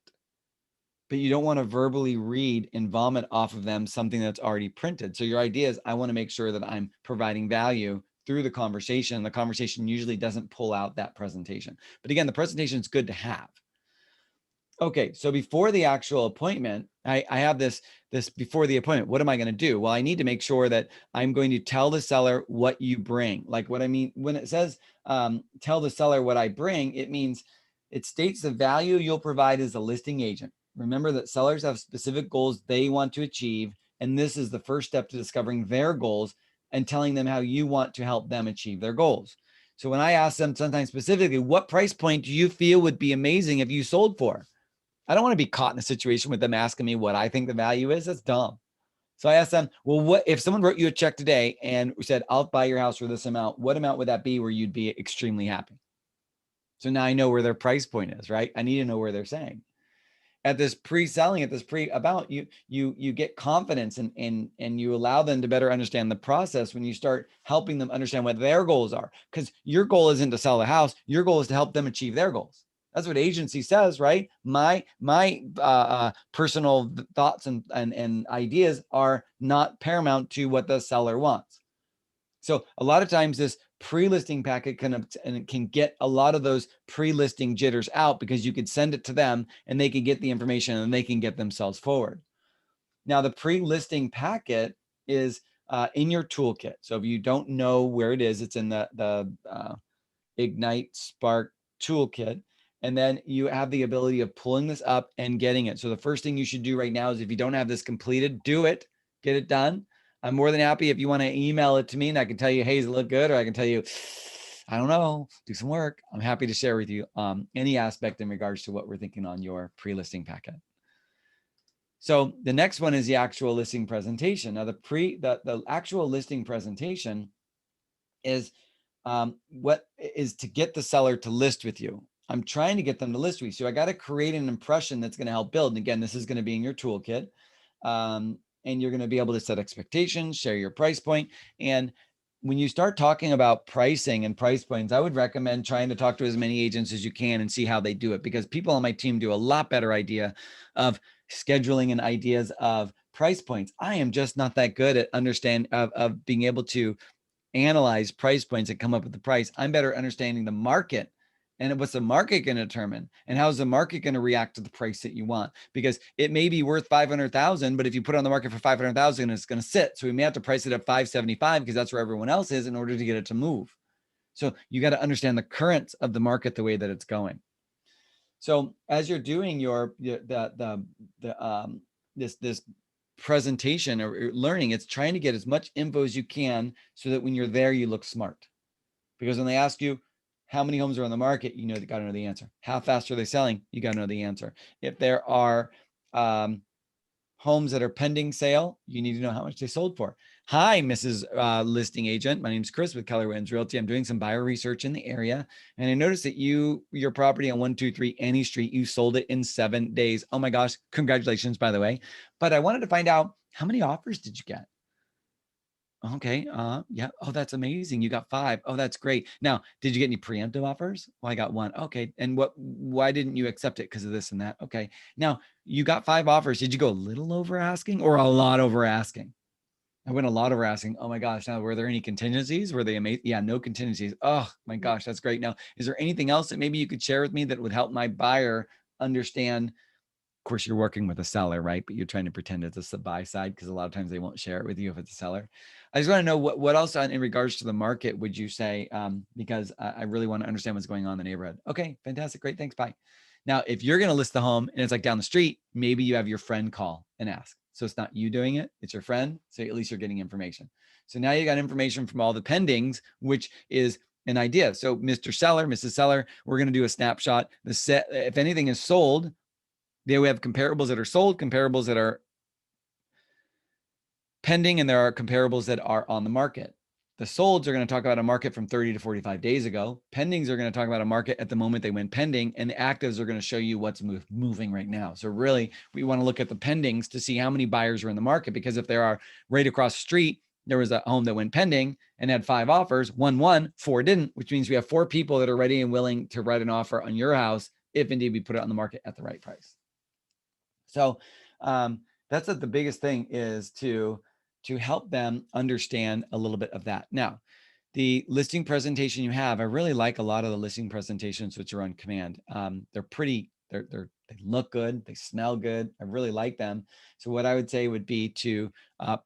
But you don't want to verbally read and vomit off of them something that's already printed. So your idea is, I want to make sure that I'm providing value through the conversation. The conversation usually doesn't pull out that presentation. But again, the presentation is good to have. Okay, so before the actual appointment, I have this before the appointment. What am I going to do? Well, I need to make sure that I'm going to tell the seller what you bring. Like what I mean, when it says tell the seller what I bring, it means it states the value you'll provide as a listing agent. Remember that sellers have specific goals they want to achieve, and this is the first step to discovering their goals and telling them how you want to help them achieve their goals. So when I ask them sometimes specifically, what price point do you feel would be amazing if you sold for? I don't want to be caught in a situation with them asking me what I think the value is. That's dumb. So I asked them, well, what if someone wrote you a check today and said, I'll buy your house for this amount? What amount would that be where you'd be extremely happy? So now I know where their price point is, right? I need to know where they're saying. At this pre-selling, at this pre-about, you get confidence and you allow them to better understand the process when you start helping them understand what their goals are. Because your goal isn't to sell the house. Your goal is to help them achieve their goals. That's what agency says, right? My personal thoughts and ideas are not paramount to what the seller wants. So a lot of times this pre-listing packet can get a lot of those pre-listing jitters out, because you could send it to them and they can get the information and they can get themselves forward. Now the pre-listing packet is in your toolkit. So if you don't know where it is, it's in the Ignite Spark toolkit. And then you have the ability of pulling this up and getting it. So the first thing you should do right now is, if you don't have this completed, do it, get it done. I'm more than happy if you want to email it to me and I can tell you, hey, does it look good? Or I can tell you, I don't know, do some work. I'm happy to share with you any aspect in regards to what we're thinking on your pre-listing packet. So the next one is the actual listing presentation. Now the actual listing presentation is what is to get the seller to list with you. I'm trying to get them to list with you. So I got to create an impression that's going to help build. And again, this is going to be in your toolkit. And you're going to be able to set expectations, share your price point. And when you start talking about pricing and price points, I would recommend trying to talk to as many agents as you can and see how they do it, because people on my team do a lot better idea of scheduling and ideas of price points. I am just not that good at of being able to analyze price points and come up with the price. I'm better understanding the market and what's the market going to determine, and how's the market going to react to the price that you want, because it may be worth 500,000, but if you put it on the market for 500,000, it's going to sit. So we may have to price it at 575 because that's where everyone else is in order to get it to move. So you got to understand the currents of the market, the way that it's going. So as you're doing this presentation or learning, it's trying to get as much info as you can so that when you're there, you look smart. Because when they ask you how many homes are on the market, you got to know the answer. How fast are they selling? You got to know the answer. If there are homes that are pending sale, you need to know how much they sold for. Hi, Mrs. Listing Agent. My name is Chris with Keller Williams Realty. I'm doing some buyer research in the area, and I noticed that your property on 123 Annie Street, you sold it in 7 days. Oh my gosh, congratulations, by the way. But I wanted to find out, how many offers did you get? Okay. Yeah. Oh, that's amazing. You got 5. Oh, that's great. Now, did you get any preemptive offers? Well, I got 1. Okay. And why didn't you accept it? Because of this and that. Okay. Now you got 5 offers. Did you go a little over asking or a lot over asking? I went a lot over asking. Oh my gosh. Now, were there any contingencies? Were they amazing? Yeah, no contingencies. Oh my gosh. That's great. Now, is there anything else that maybe you could share with me that would help my buyer understand? Of course, you're working with a seller, right? But you're trying to pretend it's the buy side, because a lot of times they won't share it with you if it's a seller. I just want to know what else in regards to the market would you say? Because I really want to understand what's going on in the neighborhood. Okay, fantastic, great, thanks, bye. Now, if you're going to list the home and it's like down the street, maybe you have your friend call and ask. So it's not you doing it, it's your friend. So at least you're getting information. So now you got information from all the pendings, which is an idea. So Mr. Seller, Mrs. Seller, we're going to do a snapshot. If anything is sold, we have comparables that are sold, comparables that are pending, and there are comparables that are on the market. The solds are going to talk about a market from 30 to 45 days ago. Pendings are going to talk about a market at the moment they went pending, and the actives are going to show you what's moving right now. So really, we want to look at the pendings to see how many buyers are in the market, because if there are right across the street, there was a home that went pending and had 5 offers, 1 won, 4 didn't, which means we have 4 people that are ready and willing to write an offer on your house if indeed we put it on the market at the right price. So that's the biggest thing, is to help them understand a little bit of that. Now, the listing presentation you have, I really like a lot of the listing presentations which are on command. They're pretty, they look good, they smell good. I really like them. So what I would say would be to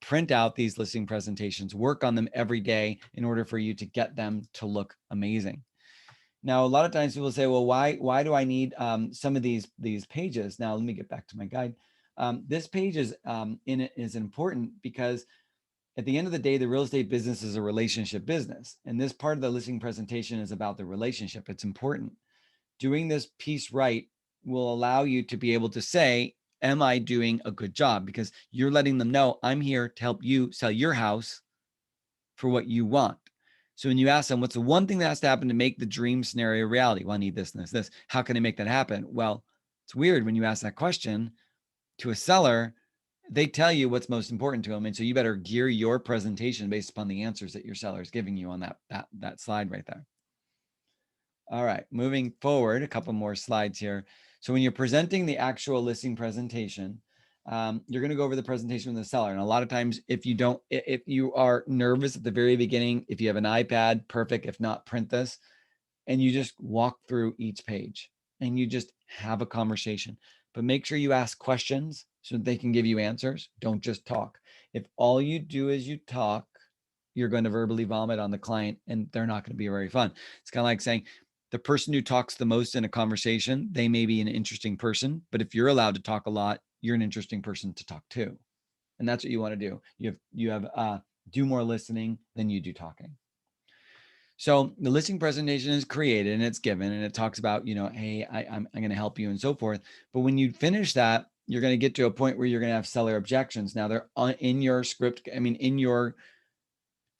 print out these listing presentations, work on them every day in order for you to get them to look amazing. Now, a lot of times people say, well, why do I need some of these pages? Now, let me get back to my guide. This page is important because at the end of the day, the real estate business is a relationship business. And this part of the listing presentation is about the relationship. It's important. Doing this piece right will allow you to be able to say, am I doing a good job? Because you're letting them know, I'm here to help you sell your house for what you want. So when you ask them, what's the one thing that has to happen to make the dream scenario reality? Well, I need this and this, this. How can I make that happen? Well, it's weird when you ask that question to a seller, they tell you what's most important to them. And so you better gear your presentation based upon the answers that your seller is giving you on that slide right there. All right, moving forward, a couple more slides here. So when you're presenting the actual listing presentation, you're going to go over the presentation with the seller. And a lot of times, if you are nervous at the very beginning, if you have an iPad, perfect. If not, print this and you just walk through each page and you just have a conversation. But make sure you ask questions so that they can give you answers. Don't just talk. If all you do is you talk, you're going to verbally vomit on the client and they're not going to be very fun. It's kind of like saying, the person who talks the most in a conversation, they may be an interesting person, but if you're allowed to talk a lot, you're an interesting person to talk to. And that's what you want to do. You have do more listening than you do talking. So the listing presentation is created and it's given and it talks about, hey, I'm going to help you and so forth. But when you finish that, you're going to get to a point where you're going to have seller objections. Now they're in your script. In your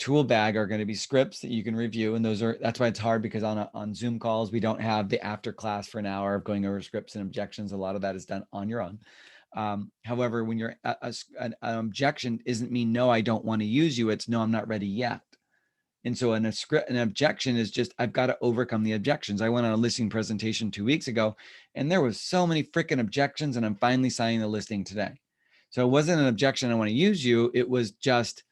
tool bag are going to be scripts that you can review. And that's why it's hard, because on Zoom calls, we don't have the after class for an hour of going over scripts and objections. A lot of that is done on your own. However, when you're an objection isn't mean, no, I don't want to use you. It's no, I'm not ready yet. And so an objection is just, I've got to overcome the objections. I went on a listing presentation 2 weeks ago, and there was so many freaking objections, and I'm finally signing the listing today. So it wasn't an objection, I want to use you. It was just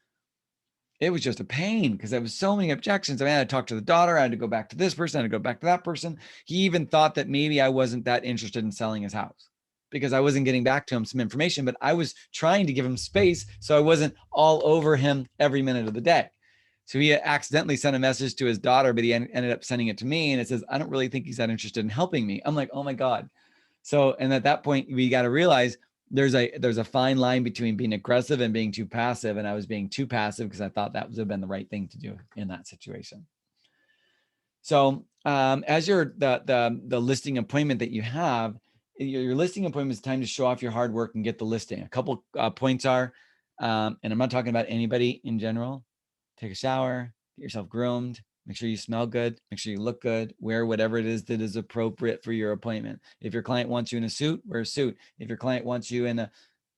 a pain because there was so many objections. I had to talk to the daughter. I had to go back to this person. I had to go back to that person. He even thought that maybe I wasn't that interested in selling his house because I wasn't getting back to him some information, but I was trying to give him space so I wasn't all over him every minute of the day. So he accidentally sent a message to his daughter, but he ended up sending it to me. And it says, I don't really think he's that interested in helping me. I'm like, oh my God. So, and at that point, we got to realize there's a fine line between being aggressive and being too passive. And I was being too passive because I thought that would have been the right thing to do in that situation. So as the listing appointment that you have, your listing appointment is time to show off your hard work and get the listing. A couple points are, and I'm not talking about anybody in general, take a shower, get yourself groomed, make sure you smell good, make sure you look good, wear whatever it is that is appropriate for your appointment. If your client wants you in a suit, wear a suit. If your client wants you in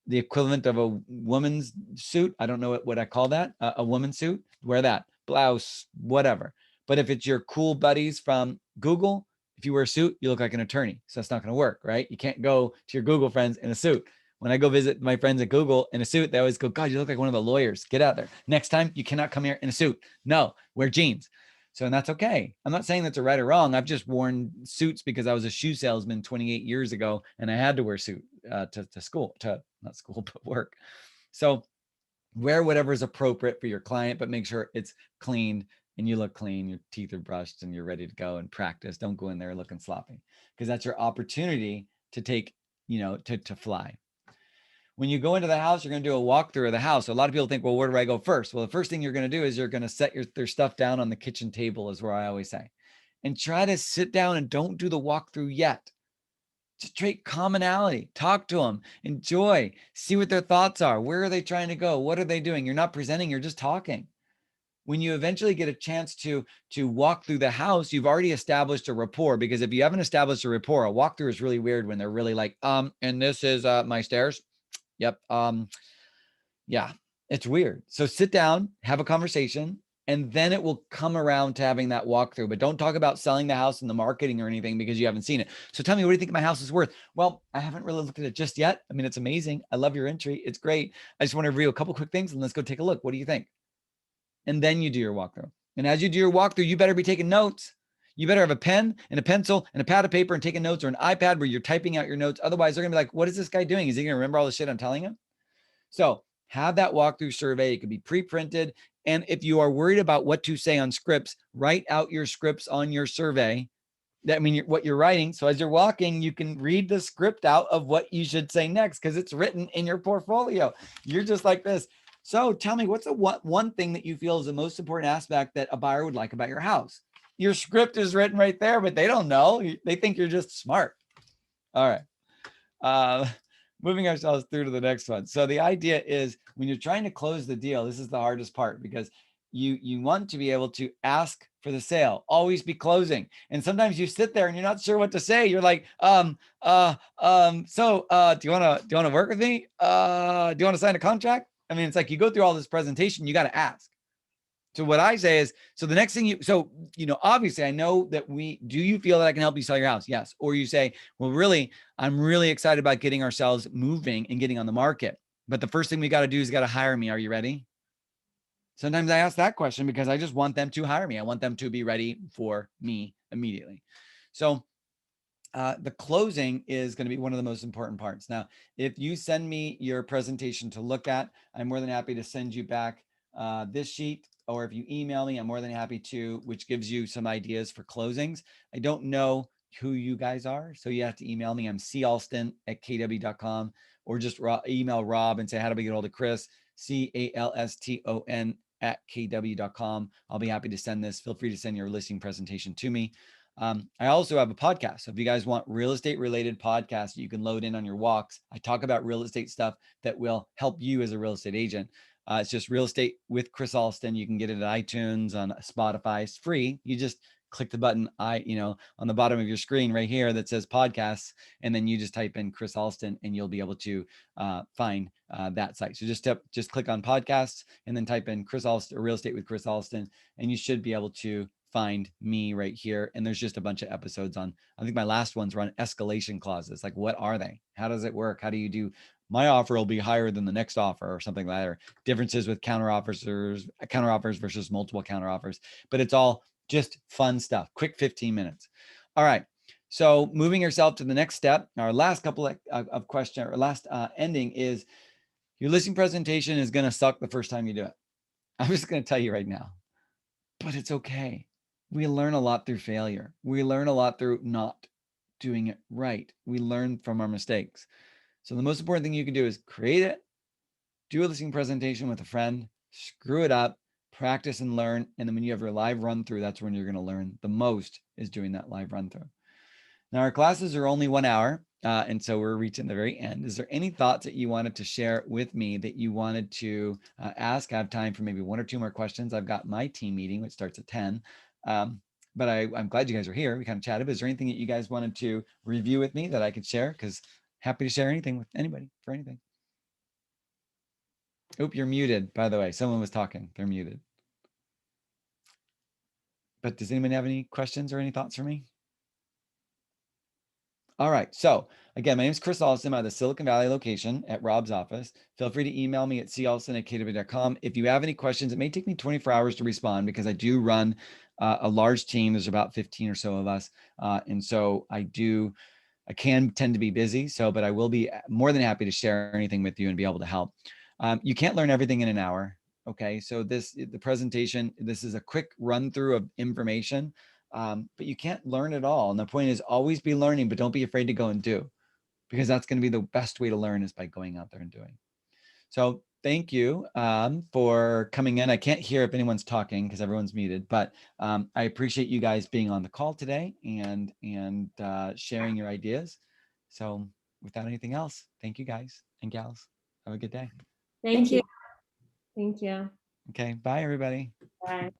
the equivalent of a woman's suit, I don't know what I call that, a woman's suit, wear that, blouse, whatever. But if it's your cool buddies from Google, if you wear a suit, you look like an attorney. So that's not going to work, right? You can't go to your Google friends in a suit. When I go visit my friends at Google in a suit, they always go, God, you look like one of the lawyers. Get out there. Next time, you cannot come here in a suit. No, wear jeans. So, and that's okay. I'm not saying that's a right or wrong. I've just worn suits because I was a shoe salesman 28 years ago, and I had to wear a suit to school, not school, but work. So wear whatever is appropriate for your client, but make sure it's cleaned and you look clean, your teeth are brushed and you're ready to go and practice. Don't go in there looking sloppy because that's your opportunity to take, to fly. When you go into the house, you're going to do a walkthrough of the house. So a lot of people think, well, where do I go first? Well, the first thing you're going to do is you're going to set their stuff down on the kitchen table is where I always say, and try to sit down and don't do the walkthrough yet. Just trait commonality, talk to them, enjoy, see what their thoughts are. Where are they trying to go? What are they doing? You're not presenting, you're just talking. When you eventually get a chance to walk through the house, you've already established a rapport, because if you haven't established a rapport, a walkthrough is really weird when they're really like, and this is my stairs. Yep. Yeah, it's weird. So sit down, have a conversation, and then it will come around to having that walkthrough. But don't talk about selling the house and the marketing or anything because you haven't seen it. So tell me, what do you think my house is worth? Well, I haven't really looked at it just yet. I mean, it's amazing. I love your entry. It's great. I just want to review a couple quick things and let's go take a look. What do you think? And then you do your walkthrough. And as you do your walkthrough, you better be taking notes. You better have a pen and a pencil and a pad of paper and taking notes, or an iPad where you're typing out your notes. Otherwise, they're going to be like, what is this guy doing? Is he going to remember all the shit I'm telling him? So have that walkthrough survey. It could be pre-printed. And if you are worried about what to say on scripts, write out your scripts on your survey. That means what you're writing. So as you're walking, you can read the script out of what you should say next because it's written in your portfolio. You're just like this. So tell me, what's the one thing that you feel is the most important aspect that a buyer would like about your house? Your script is written right there, but they don't know. They think you're just smart. All right. Moving ourselves through to the next one. So the idea is when you're trying to close the deal, this is the hardest part because you want to be able to ask for the sale, always be closing. And sometimes you sit there and you're not sure what to say. You're like, do you want to work with me? Do you want to sign a contract? I mean, it's like you go through all this presentation, you got to ask. So what I say is, so the next thing obviously I know that do you feel that I can help you sell your house? Yes. Or you say, well, really, I'm really excited about getting ourselves moving and getting on the market. But the first thing we got to do is got to hire me. Are you ready? Sometimes I ask that question because I just want them to hire me. I want them to be ready for me immediately. So the closing is going to be one of the most important parts. Now, if you send me your presentation to look at, I'm more than happy to send you back this sheet, or if you email me, I'm more than happy to, which gives you some ideas for closings. I don't know who you guys are, so you have to email me. I'm calston@kw.com, or just email Rob and say, how do we get hold of Chris? CALSTON@kw.com. I'll be happy to send this. Feel free to send your listing presentation to me. I also have a podcast. So if you guys want real estate related podcasts, you can load in on your walks. I talk about real estate stuff that will help you as a real estate agent. It's just Real Estate with Chris Alston. You can get it at iTunes, on Spotify. It's free. You just click the button on the bottom of your screen right here that says podcasts, and then you just type in Chris Alston and you'll be able to find that site. So just click on podcasts and then type in Chris Alston or Real Estate with Chris Alston, and you should be able to find me right here. And there's just a bunch of episodes on, I think my last ones were on escalation clauses. Like, what are they? How does it work? How do you do, my offer will be higher than the next offer or something like that, or differences with counter offers versus multiple counter offers. But it's all just fun stuff, quick 15 minutes. All right. So moving yourself to the next step, our last couple of questions, or last ending is, your listing presentation is going to suck the first time you do it. I'm just going to tell you right now, but it's okay. We learn a lot through failure. We learn a lot through not doing it right. We learn from our mistakes. So the most important thing you can do is create it, do a listing presentation with a friend, screw it up, practice and learn. And then when you have your live run through, that's when you're going to learn the most, is doing that live run through. Now our classes are only 1 hour. And so we're reaching the very end. Is there any thoughts that you wanted to share with me that you wanted to ask? I have time for maybe 1 or 2 more questions. I've got my team meeting, which starts at 10. But I'm glad you guys are here. We kind of chatted. Is there anything that you guys wanted to review with me that I could share? Because happy to share anything with anybody for anything. Oop, you're muted, by the way. Someone was talking. They're muted. But does anyone have any questions or any thoughts for me? All right. So again, my name is Chris Alston. I'm at the Silicon Valley location at Rob's office. Feel free to email me at calston@kw.com. If you have any questions, it may take me 24 hours to respond because I do run a large team. There's about 15 or so of us. And so I can tend to be busy. But I will be more than happy to share anything with you and be able to help. You can't learn everything in an hour. Okay. So the presentation, this is a quick run through of information. But you can't learn it all. And the point is always be learning, but don't be afraid to go and do, because that's going to be the best way to learn, is by going out there and doing. So thank you for coming in. I can't hear if anyone's talking because everyone's muted, but I appreciate you guys being on the call today and sharing your ideas. So without anything else, thank you guys and gals. Have a good day. Thank you. Thank you. Okay. Bye, everybody. Bye.